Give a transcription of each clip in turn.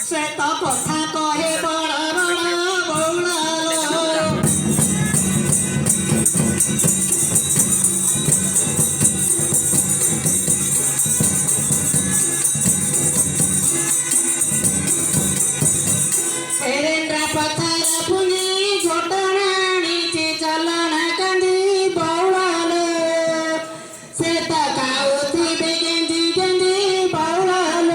से तो कथा कहे बड़ा बड़ा बौला एरेंद्रा पथर पुनी घटनाणी चे चलन कंदी बौलाल से तो काउथी बेगेंदी गेंदी बौलाल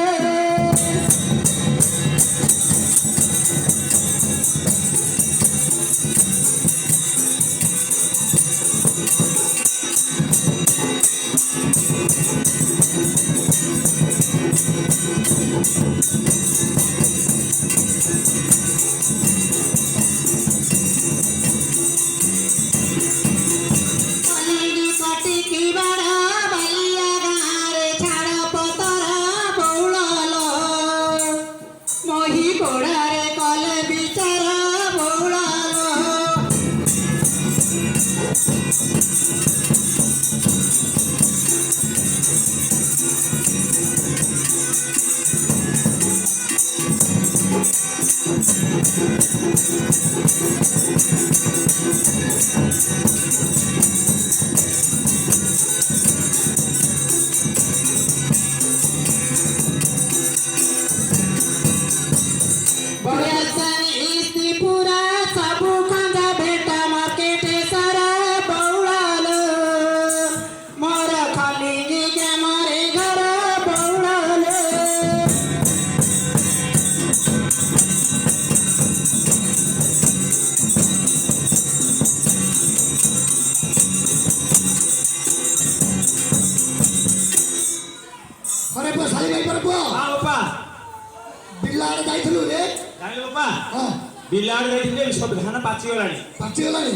बिलाड़ जाइले सब धान पाची गलानी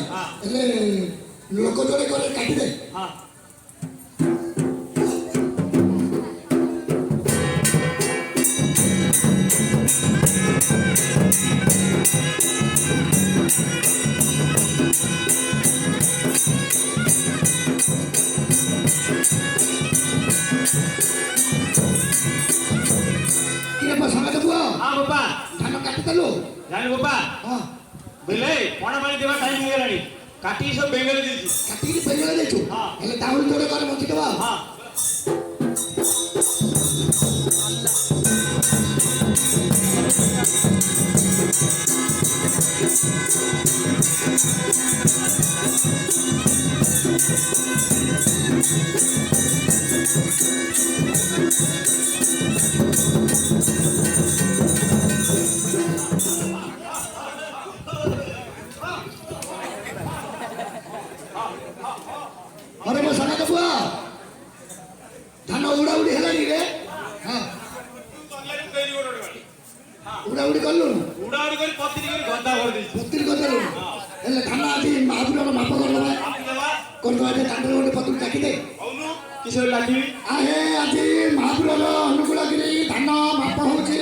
एले लोक जोड़े करे काटी दे हां ये बसना के बुआ हां बाबा धान काटी देलो जाने बाबा हां बेले पणा पानी देवा टाइम हो गलानी काटी सब बेंगले देछि काटी बेंगले देछु हां एले दाउल जोड़े करे मथि देबा हां अरे मो सना के बुआ धान उड़ा उड़ी हेलानी रे हां उड़ा उड़ी करलु कर पत्ती कर गद्दा कर दे पत्ती गद्दा लो एले धान आजी महापुर माप कर दबा कर दबा जे तांडे ओटे पत्ती चाकी दे औनु किशोर लाठी आहे आजी महापुर अनुकूल गिरी धान माप होची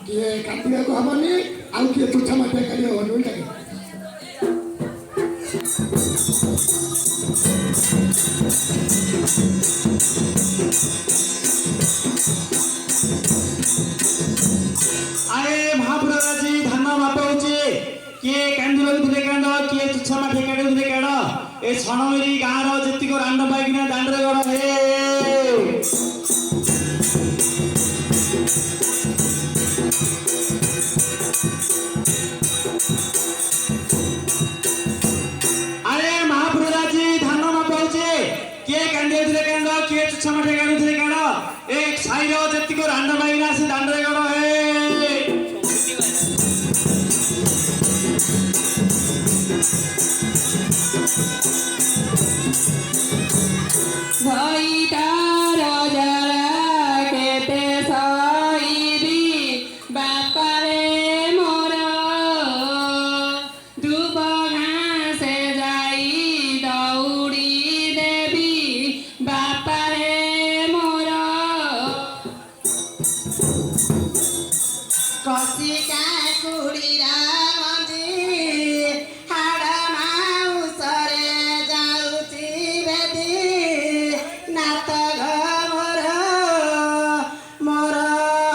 किए काटिया को हबनी आउ किए तुछा मापे करियो अनुल टाके आए महापुर जी धान माप होची କିଏ କାନ୍ଦି ରହୁଥିଲେ କାନ୍ଦ କିଏ ତୁଚ୍ଛା ମାଠି କାଟୁଥିଲେ କାଡ଼ ଏ ଛଣମେରି ଗାଁର ଯେତିକ ରାଣ୍ଡ ପାଇକିନା ଦାଣ୍ଡରେ ଗଡ଼ ହେ ଆରେ ମହାପ୍ରଭୁରାଜି ଧାନ ମାପ ହଉଛି କିଏ କାନ୍ଦି ରହୁଥିଲେ କାନ୍ଦ କିଏ ତୁଚ୍ଛା ମାଠି କାଟୁଥିଲେ କାଡ଼ ଏ ସାହିର ଯେତିକ ରାଣ୍ଡ ପାଇକିନା ସେ ଦାଣ୍ଡରେ ଗଡ଼ ହେ ভইতার যারা কেতে সইবি বাপারে মোর দুব ঘাসে যাই দৌড়ি দেবি বাপারে মোর কষিকা কুড়িরা মঞ্জি হাড় মাউসরে যাউছি বেদি নাত ঘর মোর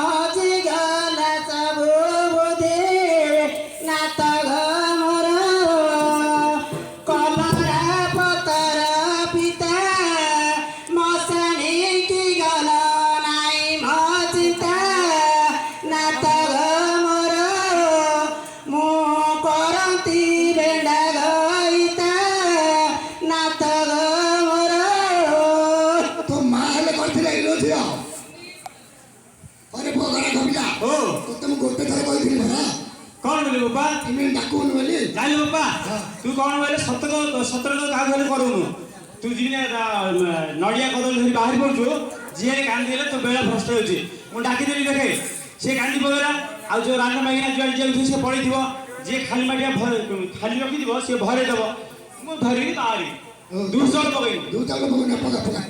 হজি গলা সবু বুধি নাত ঘর কলরা পতর পিতা মশানি কি গল নাই মচিতা নাত ঘর মু করন্তি বেন্ডা গইতা নাত ঘর তো মা হেলে କରିଥିଲେ ଏଇଲୋ ଝିଅ ଅରେ ପଗଡ଼ା କମିଲା ଓ ତତେ ମୁଁ ଗୋଟେ ଥର କହିଥିଲି ପରା କଣ ବୋଲେ ବାପା ଏମିତି ଡାକୁନି ବୋଲି ଜାଣିଲୁ ବାପା ତୁ କଣ ବୋଲେ ସତର କାହାକୁ ହେଲେ କରୁନୁ ତୁ ଯିବିନା ନଡ଼ିଆ କଦଳୀ ଧରି ବାହାରି ପଡୁଛୁ ଯିଏ କାନ୍ଦି ହେଲେ ତୋ ବେଳ ଭ୍ରଷ୍ଟ ହେଉଛି ମୁଁ ଡାକିଦେଲି ଦେଖେ ସେ କାନ୍ଦି ପକେଇଲା ଆଉ ଯୋଉ ରାଣ୍ଡ ମାଗିନା ଯୁଆଡେ ଯାଉଥିବ ସେ ପଳେଇଥିବ ଯିଏ ଖାଲି ମାଟିଆ ଖାଲି ରଖିଥିବ ସିଏ ଭରେଇ ଦେବ ମୁଁ ଧରିକି ବାହାରି ଦୁଃଖ ପକେଇବି ଦୁଇ ଚାଉଳ ପକଉନା ପକା ପକା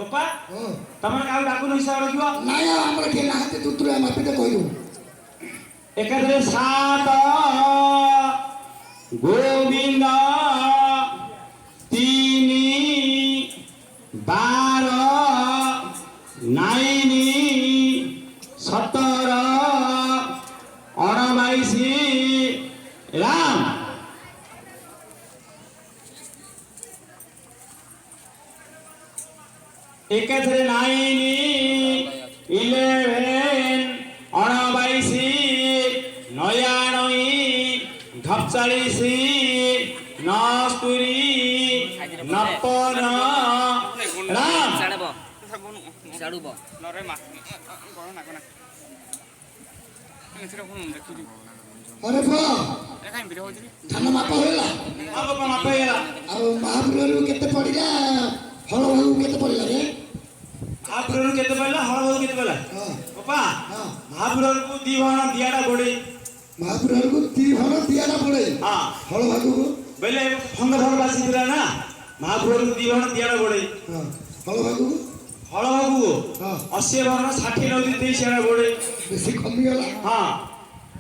ବାପା ତମର କାହାକୁ ଡାକୁନ ହିସାବ ରଖିବ ନାଇଁ ଆଉ ଆମର କିଏ ନାହାନ୍ତି ତୁତୁରା ମାପିତେ କହିବୁ ଏକାଥରେ ସାତ ଗୋବିନ୍ଦ ତିନି ବାର ନାଇନି 17 ଅଣବାଇଶି ରାମ ଏକାଥରେ ନାଇନି 11 ଅଣବାଇଶି 99 ଧପଚାଳିଶି 69 90 ରାମ ଅରେ ପୁଅ ଧାନ ମାପ ହେଲା ବାପା ମାପ ହେଇଗଲା ଆଉ ମହାପୁରରୁ କେତେ ପଡ଼ିଲା ହଳ ଭାଗକୁ କେତେ ପଡ଼ିଲା ରେ ମହାପୁରରୁ କେତେ ପଡ଼ିଲା ହଳ ଭାଗକୁ କେତେ ପଡ଼ିଲା ହଁ ବାପା ହଁ ମହାପୁରକୁ 2 ଭଣ ଦିଆଟା ଗୋଡେଇ ମହାପୁରକୁ 2 ଭଣ ଦିଆଟା ପଡ଼େ ହଁ ହଳ ଭାଗକୁ ବେଲେ ଫଙ୍ଗ ଫଳ ବାସିଥିଲା ନା ମହାପୁରକୁ 2 ଭଣ ଦିଆଟା ଗୋଡେଇ ହଁ ହଳ ଭାଗକୁ ହଳ ଭାଗକୁ ହଁ 80 ଭଣ 60 ନଉତି ଦେଇ ସିଆଡା ଗୋଡେଇ ବେଶୀ କମିଗଲା ହଁ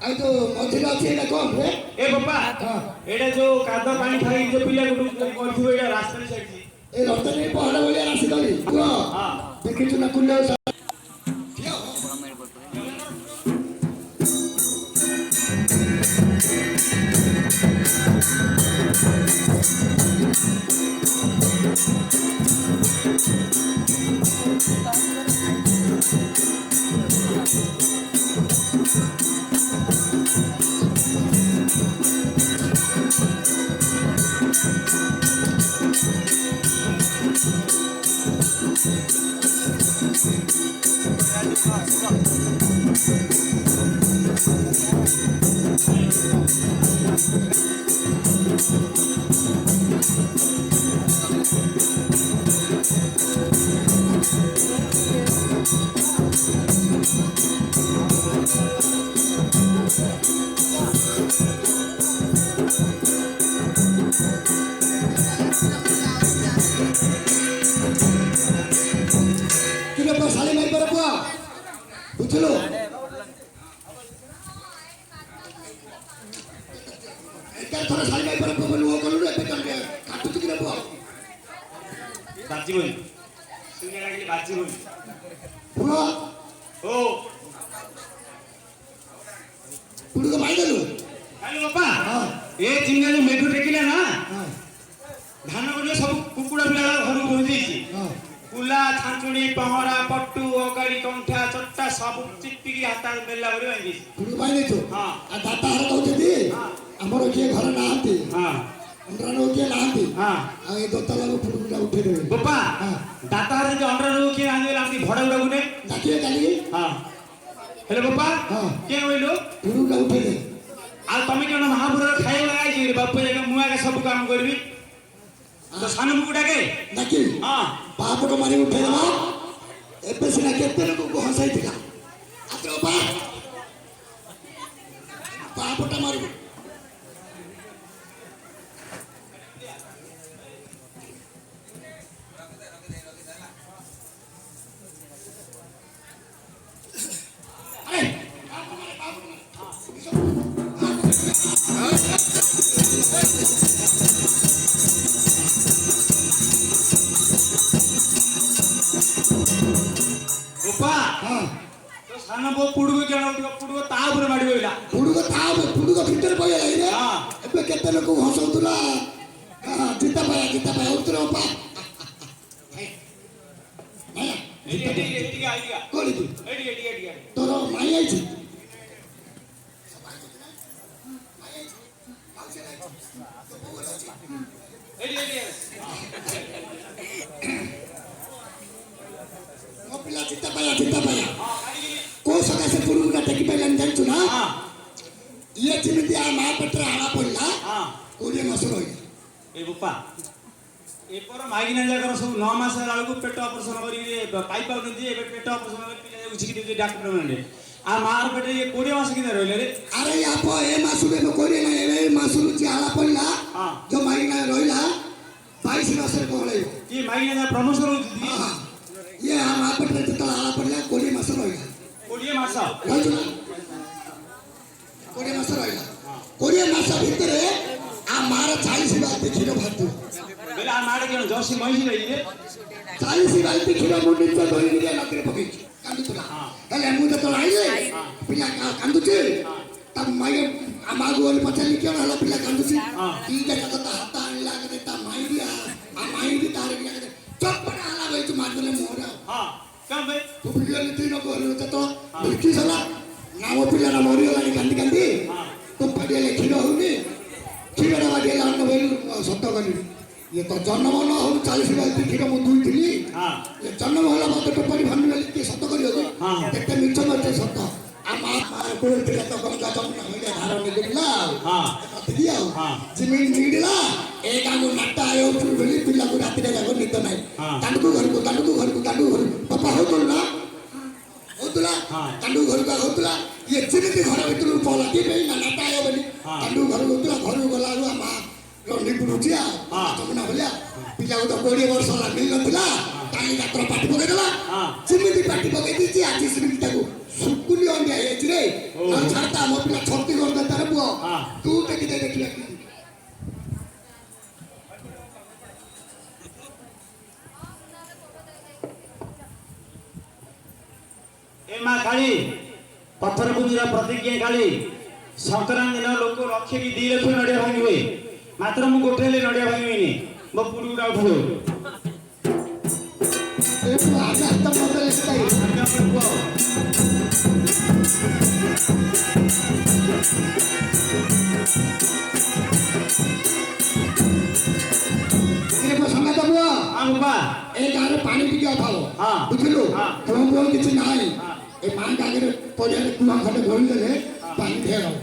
ଆଉ ଯୋଉ ମଝିରେ ଅଛି ଏଇଟା କଣ ରେ ଏ ବାପା ହଁ ଏଇଟା ଯୋଉ କାଦ ପାଣି ଖାଇ ଯୋଉ ପିଲା କରିଥିବ ଏଇଟା ରାସ୍ତାରେ ଛାଡିଛି ଏ ରତନୀ ପହଡ଼ ଭଳିଆ ରାଶି ଦଳି ପୁଅ ହଁ ଦେଖିଛୁ ନା କୁଣ୍ଡ ବାଜିବନି। ପୁଅ ଓ ପୁଡୁକ ମାଇଦେଲୁ ଆରେ ବାପା ହଁ ଏ ଚିଙ୍ଗା ଯୋଉ ମେଘ ଟେକିଲା ନା ହଁ ଧାନ ଗଡ଼ିଆ ସବୁ କୁକୁଡ଼ା ପିଲା ଘରକୁ ବୋହି ଦେଇଛି। ହଁ କୁଲା ଛାଞ୍ଚୁଣି ପହଁରା ପଟୁ ଅଗାଡି କଣ୍ଠା ଚଟା ସବୁ ଚିପିକି ହାତ ମେଲା କରି ବାନ୍ଧି ଦେଇଛି। ପୁଡୁକ ମାଇଦେଇଛୁ ହଁ। ଆଉ ଦାଦା ଘର କହୁଛନ୍ତି ହଁ। ଆମର କିଏ ଘର ନାହାନ୍ତି ହଁ ଅଣ୍ଡରାଣୁ କିଏ ନାହାନ୍ତି ହଁ ଆଉ ଏ ଦୋତାଲାକୁ ପୁଡୁକୁଟା ଉଠେଇଦେବେ ବାପା ହଁ ଦାତା ଘରେ ଯଦି ଅଣ୍ଡା ରୋଗ କିଏ ରାନ୍ଧିଲେ ଆମେ ଭଡ଼ା ଗୁଡ଼ାକୁ ନେ ଡାକିବେ କାଲି ହଁ ହେଲେ ବାପା ହଁ। କିଏ କହିଲୁ ପୁଡୁକୁଟା ଉଠେଇଦେ ଆଉ ତମେ କେଣ ମହାପୁରର ଖାଇବା ଆଇଛି ବାପୁ ଜାଗା ମୁଁ ଆଗେ ସବୁ କାମ କରିବି ତ ସାନ ମୁକୁ ଡାକେ ଡାକିବି ହଁ ବାପଟ ମାରି ଉଠେଇଦେବା ଏବେ ସିନା କେତେ ଲୋକଙ୍କୁ ହସାଇଥିଲା ଆତ୍ର ବାପଟା ମାରିବୁ ଆରେ ବାପା ହଁ ତ ସାନ ପୁଅ ପୁଡୁକୁ କେଣ ଉଠିବ ପୁଡୁକୁ ତା ଉପରେ ମାଡ଼ି ପଇଲା ପୁଡୁକ ତା ପୁଡୁକ ଭିତରେ ପଇଲା ରେ ହଁ। ଏବେ କେତେ ଲୋକଙ୍କୁ ହସଉଥିଲା ଜିତା ପାୟା ଉତ୍ତର ପା ଏଠିକି ଆଇଗା କୋଉଠି ତୁ ଏଠିକି ତୋର ମାଇ ଆଇଛି ମୋ ପିଲା ଜିତା ପାୟା କୋଉ ସକାଶେ ପୁଡୁକୁଟା ଟେକି ପାଇଲାନି ଜାଣିଛୁ ନା ହଁ ଇଏ ଯେମିତି ଆ ମା ପେଟରେ ଆଳା ପଡିଲା ହଁ 20 ମାସ ରହିଲା ଏ ବାପା ଏପର ମାଇକିନା ଜାଗାର ସବୁ 9 ମାସ ହେଲା ବେଳକୁ ପେଟ ଅପରେସନ କରିକି ପାଇ ପାଉଛନ୍ତି ଏବେ ପେଟ ଅପରେସନ କରି ପିଲା ଉଛିକି ଦେଉଛି ଡାକ୍ତର ମାନେ ଆଉ ମାର ପେଟରେ ଇଏ 20 ମାସ କିନା ରହିଲେ ରେ ଆରେ ଆପ ଏ ମାସରୁ ଏବେ କରିବେ ନା ଏ ମାସରୁ ଯିଏ ଆଳା ପଡିଲା ହଁ ଯୋଉ ମାଇକିନା ରହିଲା 22 ମାସରେ କହଳେଇବ କିଏ ମାଇକିନା ଜାଗା ପ୍ରମୋସନ ହଉଛି ହଁ ହଁ ଇଏ ଆ ମା ପେଟରେ ଯେତେବେଳେ ଆଳା ପଡିଲା 20 ମାସ ରହିଲା 20 ମାସ ରହିଛୁ ନା 20 ମାସ ରହିଲା 20 ମାସ ଭିତରେ ଆ ମାର 40 ବାଲ୍ଟି କ୍ଷୀର ବାହାରିଥିବ ବେଲେ ଆମ ଆଡେ କେଣ ଜର୍ସି ମଇଁଷି ରହିଛି 40 ବାଲ୍ଟି କ୍ଷୀର ମୁଁ ନିଜ ଧରିକି ନଦୀରେ ପକେଇଛି କାନ୍ଦୁଥିଲା ହେଲେ ମୁଁ ଯେତେବେଳେ ଆଇଲେ ପିଲା କାନ୍ଦୁଛି ତା ମାଇ ମାକୁ ଗଲି ପଚାରିଲି କେଣ ହେଲା ପିଲା କାନ୍ଦୁଛି ଦିଟା ଯାକ ତା ହାତ ଆଣିଲା ଆଗରେ ତା ମାଇରି ଆ ମାଇରି ତାର ଚପଟା ହେଲା ବଇଛୁ ମାରିଦେଲେ ମୋହରେ ହଁ କଣ ବେ ତୁ ବିଗିଲି ତୁଇ नको ତ ବିକି ସଲା ନା ମୋ ପିଲାଟା ମରିଗଲାଣି କାନ୍ଦି କାନ୍ଦି ତୁ ପାଟିଲେ କ୍ଷୀର ହଉନି କ୍ଷୀରଟା ବାଜିଲା ଅନ୍ନ ବଇଲୁ ସତ କଲି ଇଏ ତ ଜନ୍ମ ନ ହଉ 40 ବାଲ୍ଟି କ୍ଷୀର ମୁଁ ଦୁଇଥିଲି ହଁ ଏ ଜନ୍ମ ହେଲା ମତେ ଟୋପାରି ଭାଙ୍ଗି ଗଲି କିଏ ସତ କରିବ କେତେ ମିଛ ମତେ ସତ आ मार कोळतिला तो गंगा जमुना होइले धार निगुला हां अतगी आउ हां जिमिन निडला एकागु नट्टा आयो उठु बेली पिला को राती रे जागो निद नाही तांडू घर पापा होतुला तांडू घर का होतुला ये चिमिति घर भितर पला की बेई ना नट्टा आयो बेली तांडू घर होतुला घर गला रु मा रंडी पुरुचिया जमुना होल्या पिला को तो 20 वर्ष ला मिल नथिला ताली यात्रा पाटी पके देला चिमिति पाटी पके दिची आजी चिमिति ताको सुकुली अंडिया हेच रे ना छाड़ता मो पिला छत्ती कर दे तारे बुआ तू टेकी दे देखिया ए मा काली पत्थर पुंजीरा प्रतिज्ञा काली संक्रांति दिन लोक लक्ष्य की 2 लक्ष नडिया भांगिबे मात्र मु गोटेले नडिया भांगिबिनी मो पुडुडा उठो ए तू आजा त मोबाइल स्टाइल ये को समय तो बुआ हां बाबा ए गारे पानी पी के खाओ हां बुझलो हां तुम किछ नाही ए मान आगे परियारे कुआ खटे घोल देले पानी फेरो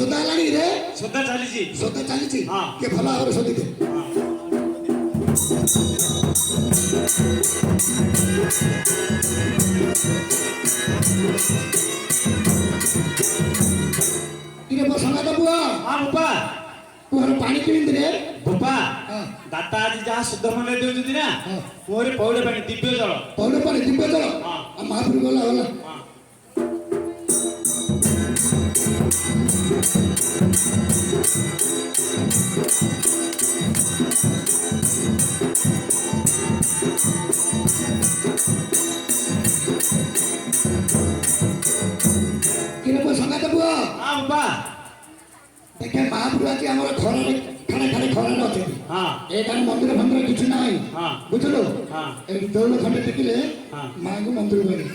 ସୋଦା ହେଲାଣି ରେ ସଦା ଚାଲିଛି ସୋଦା ଚାଲିଛି ହଁ। କିଏ ଭଲ ଭାବରେ ସୋଦିବେ କିରେ ମୋ ସଙ୍ଗାତ ପୁଅ ହଁ ବୋପା ପୁଅର ପାଣି କିଣିନ୍ତି ରେ ବୋପା ହଁ। ଦାତା ଆଜି ଯାହା ଶୁଦ୍ଧ ମନେ ଦେଉଛନ୍ତି ନା ହଁ। ମୋର ପୌଡ଼ ପାଣି ଦିବ୍ୟ ଜଳ ପୌର ପାଣି ଦିବ୍ୟ ଜଳ ହଁ। ଆଉ ମହାପୁରୁ ଗଲା ଗଲା ହଁ। କିରେ ମୋ ସଙ୍ଗାତ ପୁଅ ହଁ ବୋପା ଦେଖେ ମହାପୁରୁ ଆଜି ଆମର ଖରାରେ ଖାଡେ ଖାଡେ ଖରାରେ ଅଛନ୍ତି ହଁ ଏଇଟାରେ ମନ୍ଦିର ଫନ୍ଦିର କିଛି ନାହିଁ ହଁ। ବୁଝିଲୁ ହଁ। ଏଠି ଦୌଡ଼ ଖଣ୍ଡେ ଟିକିଲେ ହଁ। ମାଙ୍କୁ ମନ୍ଦିର ଗଲେ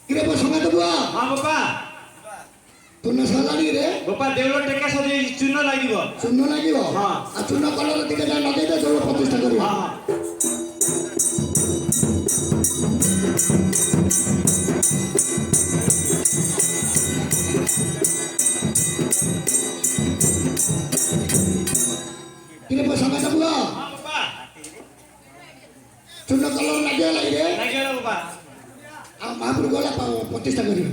କିରେ ମୋ ସଙ୍ଗାତ ପୁଅ ହଁ ବୋପା ତୁନେ ସରିଲାଣି ରେ ବୋପା ଦେଉଳ ଟେକା ସରିଯାଇଛି ଚୂନ ଲାଗିବ ଚୂନ ଲାଗିବ ହଁ। ଆଉ ଚୂନ କଲର ଟିକେ ଯାଇ ଲଗେଇଦେ ଦୌଡ଼ ପ୍ରତିଷ୍ଠା କରିବ ହଁ ହଁ କିରେ ମୋ ସଙ୍ଗାତ ପୁଅ ହଁ ବୋପା ଚୂନ କଲର ଲାଗିଗଲା ରେ ଲାଗିଗଲା ବୋପା ଆଉ ମହାପୁରୁ ଗଲା ପ୍ରତିଷ୍ଠା କରିବ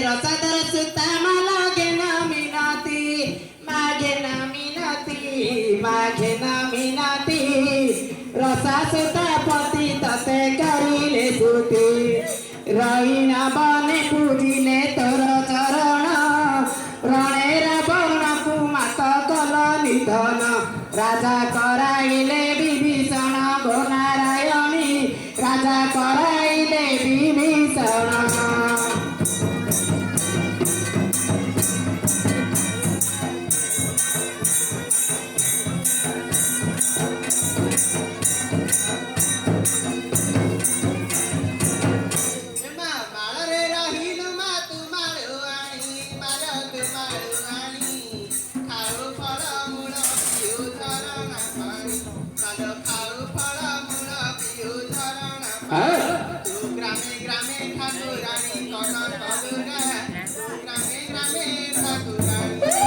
रसादर सुता मागे ना मिनती रसा सुता पति तते करिले सुती रहीना बने पूजिले तोर चरण रणे रावण को मात कल निधन राजा कराइले विभीषण गो नारायणी राजा कराइले विभीषण ମାଳରେ ରହିଲୁ ମା ତୁ ମାଳୁଆଣି ମାଳ ତୁ ମାଳୁଆଣି ଖାଉ ଫଳ ମୂଳ ପିଉ ଝରଣା ପାଣି ମାଲ ଖାଉ ଫଳ ମୂଳ ପିଉ ଝରଣା ପାଣି ତୁ ଗ୍ରାମେ ଗ୍ରାମେ ଠାକୁରାଣୀ କଣ କଲୁରା ତୁ ଗ୍ରାମେ ଗ୍ରାମେ ଠାକୁରାଣୀ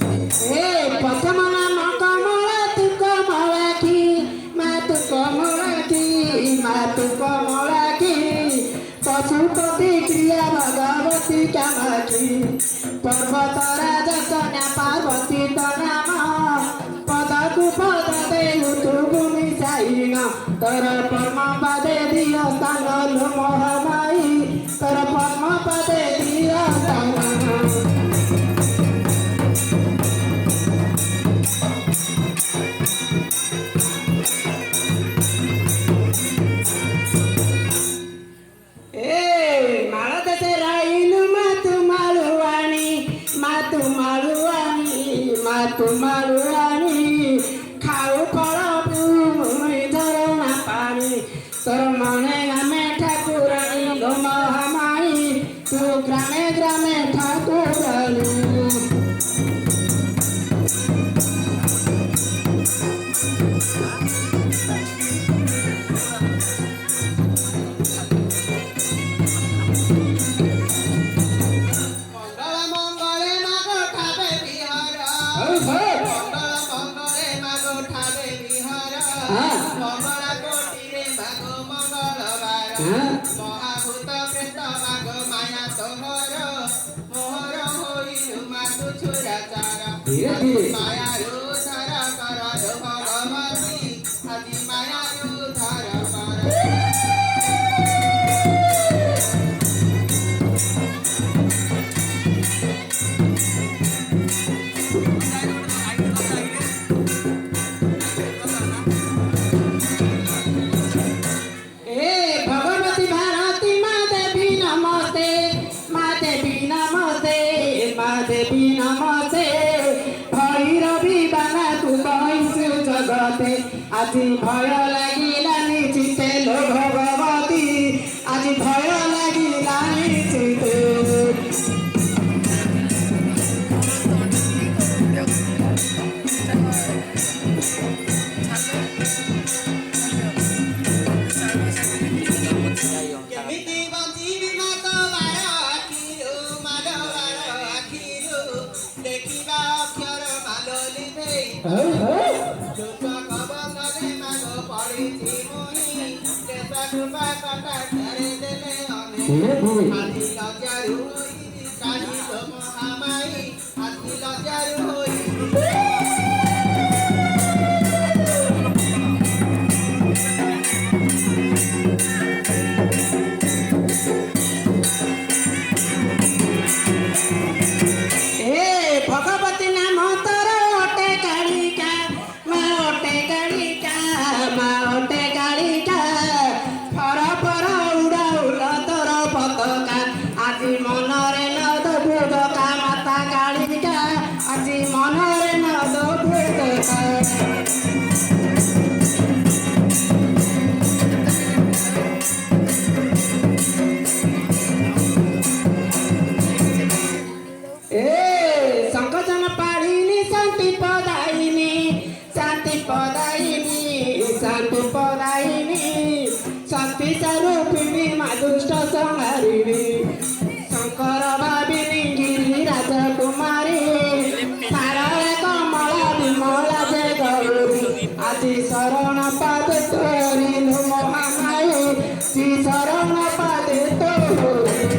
प्रथम नाम कमला तू कमला की माँ तू कमला की पशुपति क्रिया भगवती कामाक्षी पर्वत राजा कन्या पार्वती तो नाम पदकु पद देहु तू भूमि साइन तर परम पदे दियो स्थान लो मोहमाई तर परम पदे दियो स्थान माळ देशे राहिलु मातु माळुवाणी ମଙ୍ଗଳା କୋଟିରେ ଭାଗ ମଙ୍ଗଳବାର ମହାଭୂତ ପ୍ରେତ ଭାଗ ମାୟା ତୋହର ମୋହର ହୋଇଲୁ ମାତୁ ଛୁରାଚାର ମାୟାରୁ ଧର କର ଭଗବତୀ ଆଜି ମାୟାରୁ ଧର କର देवी नमस्ते भैरवी बाना तू कहू जगते आज भय लागिलानी चिते लो भगवती आज भय लागिलानी चिते କେମିତି ବଞ୍ଚିବି ମତ ବାର ଆଖିରୁ ମାଲ ବାର ଆଖିରୁ ଦେଖିବା ଅକ୍ଷର ମାଲ ଲିଭେଇ କବନରେ ମାଗ ପଡ଼ିଛି ମୁହିଁ ଦେଶ କୃପା କଟା ଧାରେ ଦେଲେ ଆଜି ଲଜ୍ଜାରୁ ହୋଇ କାଢ଼ିବ ମହାମାଇ ଆଜି ଲଜ୍ଜାରୁ ହୋଇ भगवती नाम तोर ओटे कालिका माँ ओटे कालिका माँ ओटे कालिका फर फर उड़ा उड़ा तोर पताका आज मनरे न दबुदका माता कालिका आज मनरे न दबुदका संकचन पाड़िनी शांति पदायिनी शांति पदायिनी शांति पदायिनी शक्ति स्वरूपिणी माँ दुष्ट संहारिणी शंकर भाविनी गिरी राजकुमारी सारे कमला विमला जय गौरी आदि शरण पाद तोरी महामाई श्री शरण पाद तोरी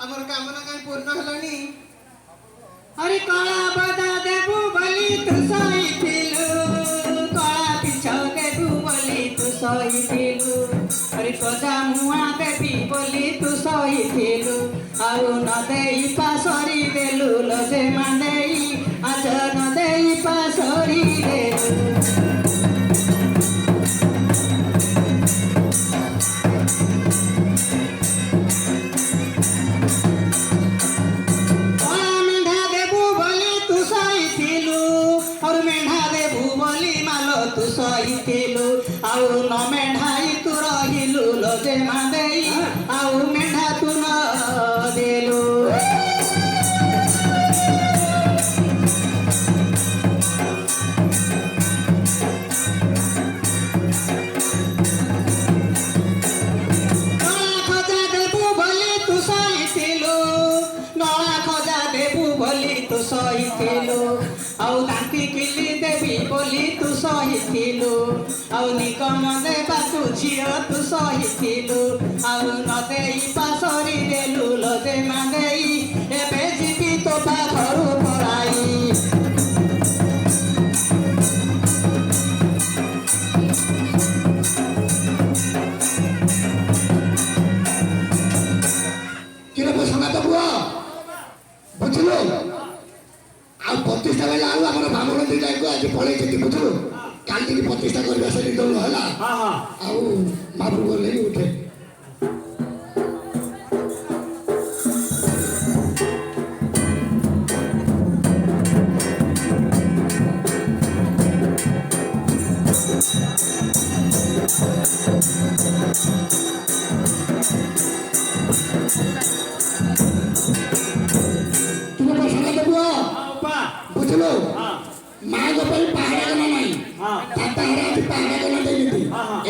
ଆମର କାମନା କାହିଁ ପୂର୍ଣ୍ଣ ହେଲାନି अरे कला बदा देबू बलि तू सहिथिलु कला पिछ देबू बलि तू सहिथिलु अरे कजा मुआ देबी बलि तू सहिथिलु आउ न देई पासरी देलु लजे मांदेई आज न देई पासरी देलु सहिथिलु आउ न मेढाई तू रहिलु लजे मांदेई आउ मेढा तू न देलु नला खजा देबू बोली तू सहिथिलु नला खजा देबू बोली तू सहिथिलु आउ दांती किली देवी बोली तू सहिथिलु आउ निकम देवा तू झियो तू सहिथिलु आउ न देई पासरी देलु लजे मांदेई एबे जीवी तो पाखरु पराई किरे संगात बुआ बुझलो आ प्रतिष्ठा बेला आउ हमर ब्राह्मण दिटा को आज पळै छथि बुझलो काली की प्रतिष्ठा करबा से दौड़ हला हाँ हाँ आउ महाप्रभु बोले उठे हाँ, उपा बुझलो हाँ माँ को पहले पहाड़ करना नहीं हाँ ତାହାର ଆଜି ପାହାଡ଼ା ଗନା ଦେଇଛନ୍ତି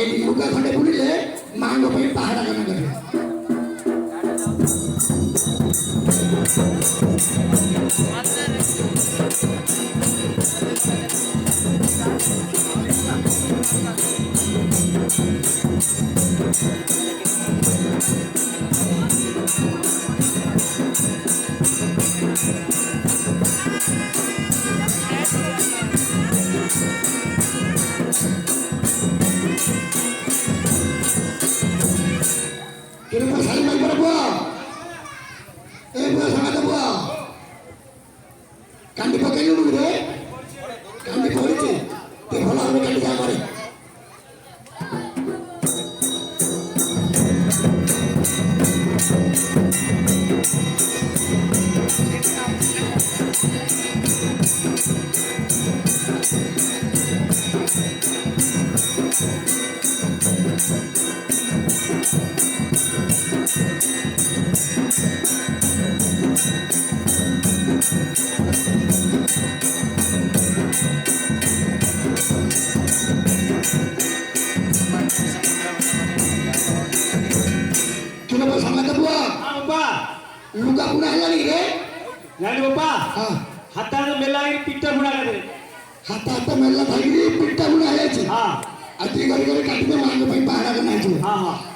ଏଇ ଲୁଗା ଖଣ୍ଡେ ବୁଲିଲେ ମାଙ୍କ ପାଇଁ ପାହାଡ଼ା ଗନା କରିବେ। Kira saling main pada buah. Buah sama ada buah. Kan dipakai dulu deh. Kan dipolisi. Tiada orang kan disamari. Kira sama ada buah. ବାପା Luka punah lagi deh. ଜାଣି ବାପା Ah, ହାତରେ ମେଲା ହେଇକି ପିଠା ବୁଣା କରିଦେଲେ hata mela lagi pitta punah aja. ହଁ Ati gari gari kakinya mangga paling parah kan aja. ହଁ ହଁ